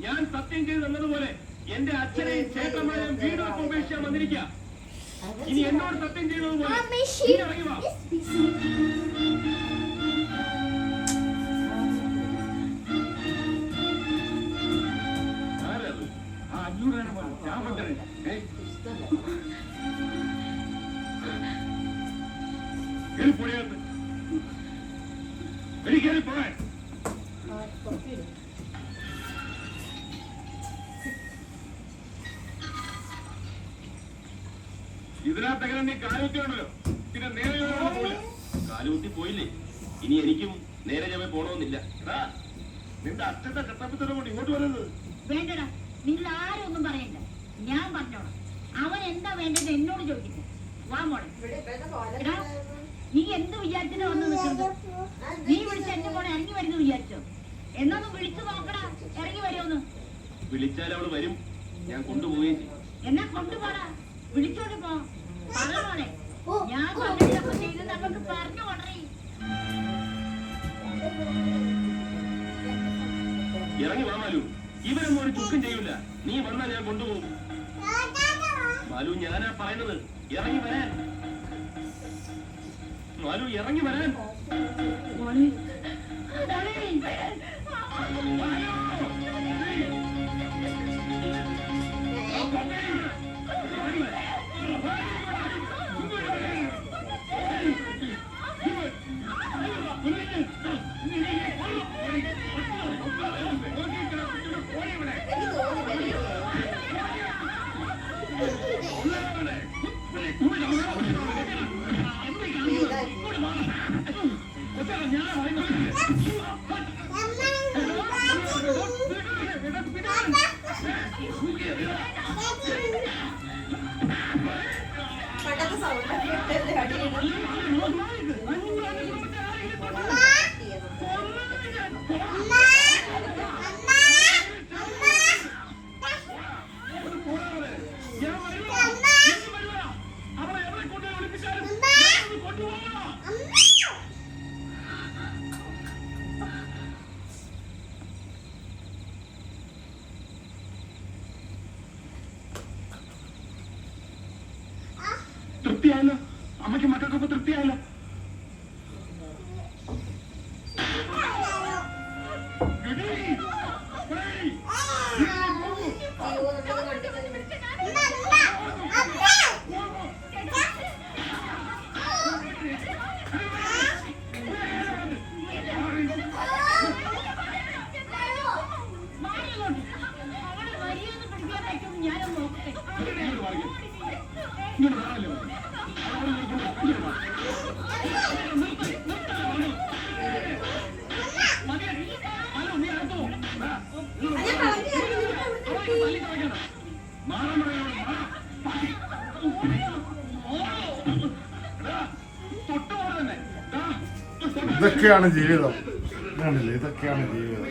ഞാൻ സത്യം ചെയ്ത് തന്നതുപോലെ എന്റെ അച്ഛനെയും ചേട്ടന്മാരെയും വീട് ഉപേക്ഷിച്ചാൽ വന്നിരിക്കുക. ഇനി എന്നോട് സത്യം ചെയ്തതുപോലെ ഇറങ്ങി വാ. ആരത്? ആ അഞ്ഞൂറാണ് ഞാൻ പറ്റേ പൊടിയാത്ത കയറി പോകാൻ. ഇതിനകത്തെങ്ങനെ നീ കാലുകുത്തിയാണല്ലോ, പിന്നെ നേരെ പോയില്ല. കാലുകുത്തി പോയില്ലേ, ഇനി എനിക്കും നേരെ ചവേ പോണമെന്നില്ല. എടാ, നിന്റെ അച്ഛന്റെ കട്ടപ്പത്തരം കൊണ്ട് ഇങ്ങോട്ട് വരുന്നത് വേണ്ടടാ. നിങ്ങൾ ആരും ഒന്നും പറയണ്ട, ഞാൻ പറഞ്ഞോളാം. അവൻ എന്താ വേണ്ടത് എന്നോട് ചോദിക്കുന്നു. വാ മോളെ. നീ എന്ത് വിചാരിച്ചിട്ടാ വന്ന് നിൽക്കുന്നത്? നീ വിളിച്ച എന്റെ മോളെ ഇറങ്ങി വരുന്നു വിചാരിച്ചോ? എന്നൊന്ന് വിളിച്ചു നോക്കടാ, ഇറങ്ങി വരുമോന്ന്. വിളിച്ചാൽ അവള് വരും, ഞാൻ കൊണ്ടുപോവുകയും ചെയ്യും. എന്നാ കൊണ്ടുപോടാ, വിളിച്ചോണ്ട് പോ. പറ മോളെ, ഞാൻ പറഞ്ഞിട്ടൊക്കെ ചെയ്ത് നമുക്ക് പറഞ്ഞു കൊണ്ടേ. ഇറങ്ങി വാ മാലു, ഇവരൊന്നും ഒരു ചുക്കും ചെയ്യൂല. നീ വന്നാൽ ഞാൻ കൊണ്ടുപോകും. മാലു, ഞാനാ പറയുന്നത്, ഇറങ്ങി വരാൻ. മാലു, ഇറങ്ങി വരാൻ. തൃപ്തിയായല്ലോ, അമ്മയ്ക്ക് മക്കൾക്കൊക്കെ തൃപ്തിയായല്ലോ. ഇതൊക്കെയാണ് ജീവിതം. ഇതൊക്കെയാണ് ജീവിതം.